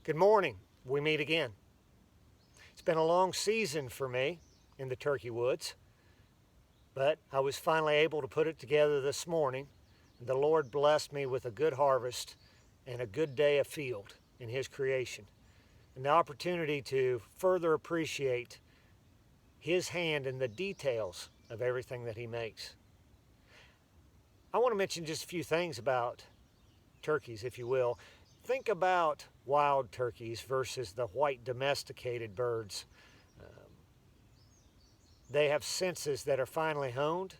Good morning. We meet again. It's been a long season for me in the turkey woods, but I was finally able to put it together this morning. The Lord blessed me with a good harvest and a good day afield in His creation, and the opportunity to further appreciate His hand in the details of everything that He makes. I want to mention just a few things about turkeys, if you will. Think about wild turkeys versus the white domesticated birds. They have senses that are finely honed,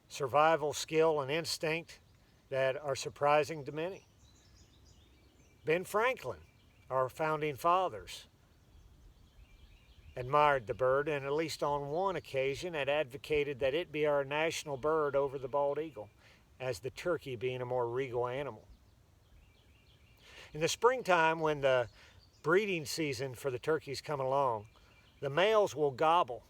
survival skill and instinct that are surprising to many. Ben Franklin, our founding fathers, admired the bird, and at least on one occasion had advocated that it be our national bird over the bald eagle, as the turkey being a more regal animal. In the springtime, when the breeding season for the turkeys come along, the males will gobble,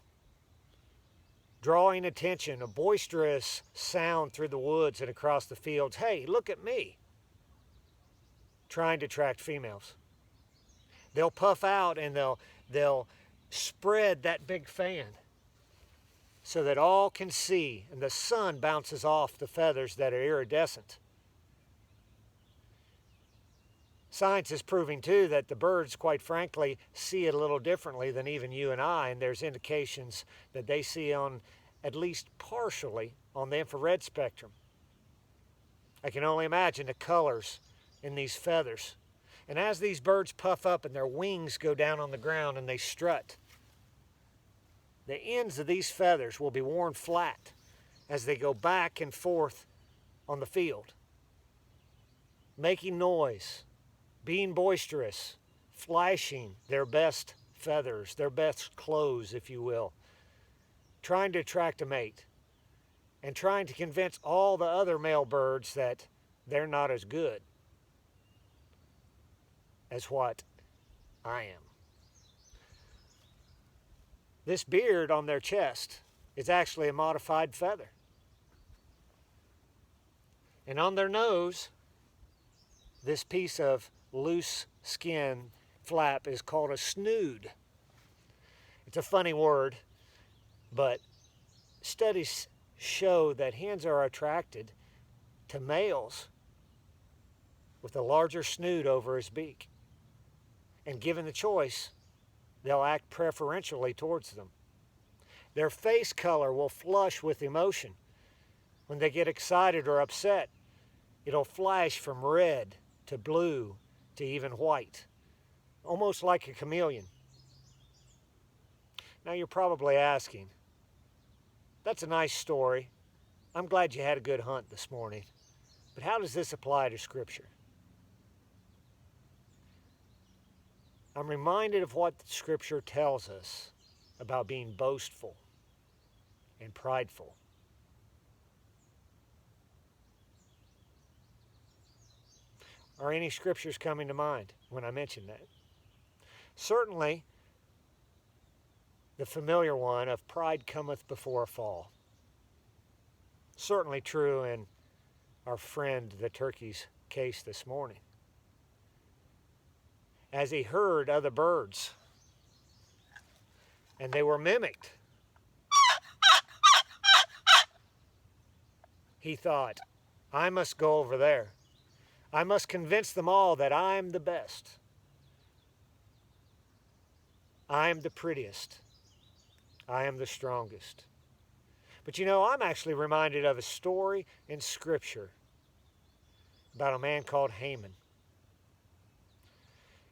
drawing attention, a boisterous sound through the woods and across the fields. Hey, look at me, trying to attract females. They'll puff out and they'll spread that big fan so that all can see, and the sun bounces off the feathers that are iridescent. Science is proving, too, that the birds, quite frankly, see it a little differently than even you and I, and there's indications that they see on, at least partially, on the infrared spectrum. I can only imagine the colors in these feathers. And as these birds puff up and their wings go down on the ground and they strut, the ends of these feathers will be worn flat as they go back and forth on the field, making noise, being boisterous, flashing their best feathers, their best clothes, if you will, trying to attract a mate and trying to convince all the other male birds that they're not as good as what I am. This beard on their chest is actually a modified feather. And on their nose, this piece of loose skin flap is called a snood. It's a funny word, but studies show that hens are attracted to males with a larger snood over his beak. And given the choice, they'll act preferentially towards them. Their face color will flush with emotion. When they get excited or upset, it'll flash from red to blue to even white, almost like a chameleon. Now you're probably asking, that's a nice story. I'm glad you had a good hunt this morning. But how does this apply to Scripture? I'm reminded of what Scripture tells us about being boastful and prideful. Are any scriptures coming to mind when I mention that? Certainly, the familiar one of pride cometh before a fall. Certainly true in our friend the turkey's case this morning. As he heard other birds, and they were mimicked, he thought, I must go over there. I must convince them all that I'm the best. I am the prettiest. I am the strongest. But you know, I'm actually reminded of a story in Scripture about a man called Haman.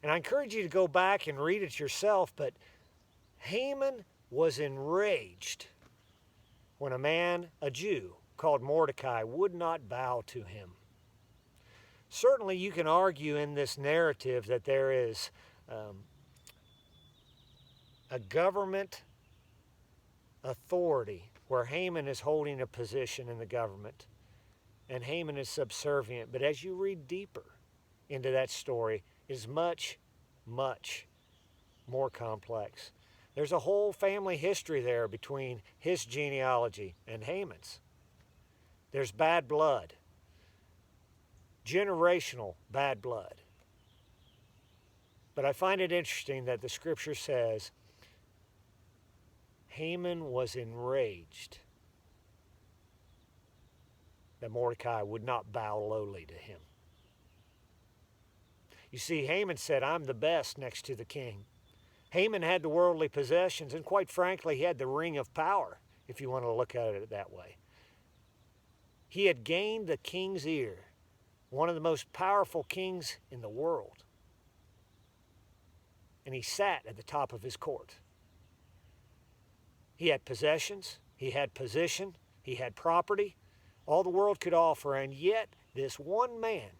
And I encourage you to go back and read it yourself, but Haman was enraged when a man, a Jew, called Mordecai, would not bow to him. Certainly you can argue in this narrative that there is a government authority where Haman is holding a position in the government and Haman is subservient. But as you read deeper into that story, it is much, much more complex. There's a whole family history there between his genealogy and Haman's. There's bad blood. Generational bad blood. But I find it interesting that the scripture says Haman was enraged that Mordecai would not bow lowly to him. You see, Haman said, I'm the best next to the king. Haman had the worldly possessions, and quite frankly, he had the ring of power, if you want to look at it that way. He had gained the king's ear, one of the most powerful kings in the world. And he sat at the top of his court. He had possessions, he had position, he had property, all the world could offer, and yet this one man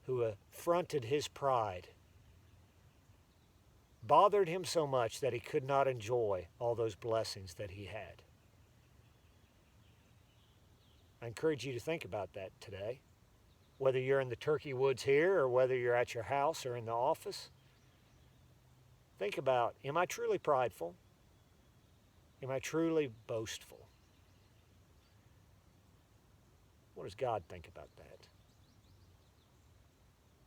who affronted his pride bothered him so much that he could not enjoy all those blessings that he had. I encourage you to think about that today. Whether you're in the turkey woods here or whether you're at your house or in the office, think about, am I truly prideful? Am I truly boastful? What does God think about that?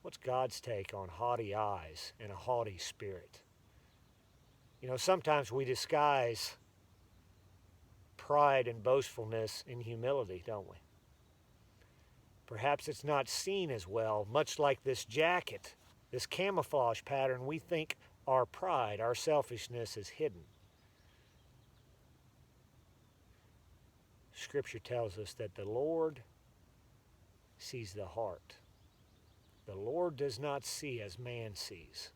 What's God's take on haughty eyes and a haughty spirit? You know, sometimes we disguise pride and boastfulness in humility, don't we? Perhaps it's not seen as well, much like this jacket, this camouflage pattern. We think our pride, our selfishness is hidden. Scripture tells us that the Lord sees the heart. The Lord does not see as man sees.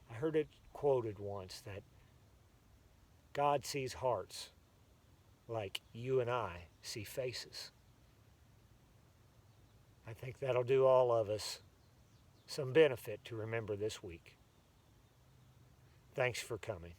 I heard it quoted once that God sees hearts like you and I see faces. I think that'll do all of us some benefit to remember this week. Thanks for coming.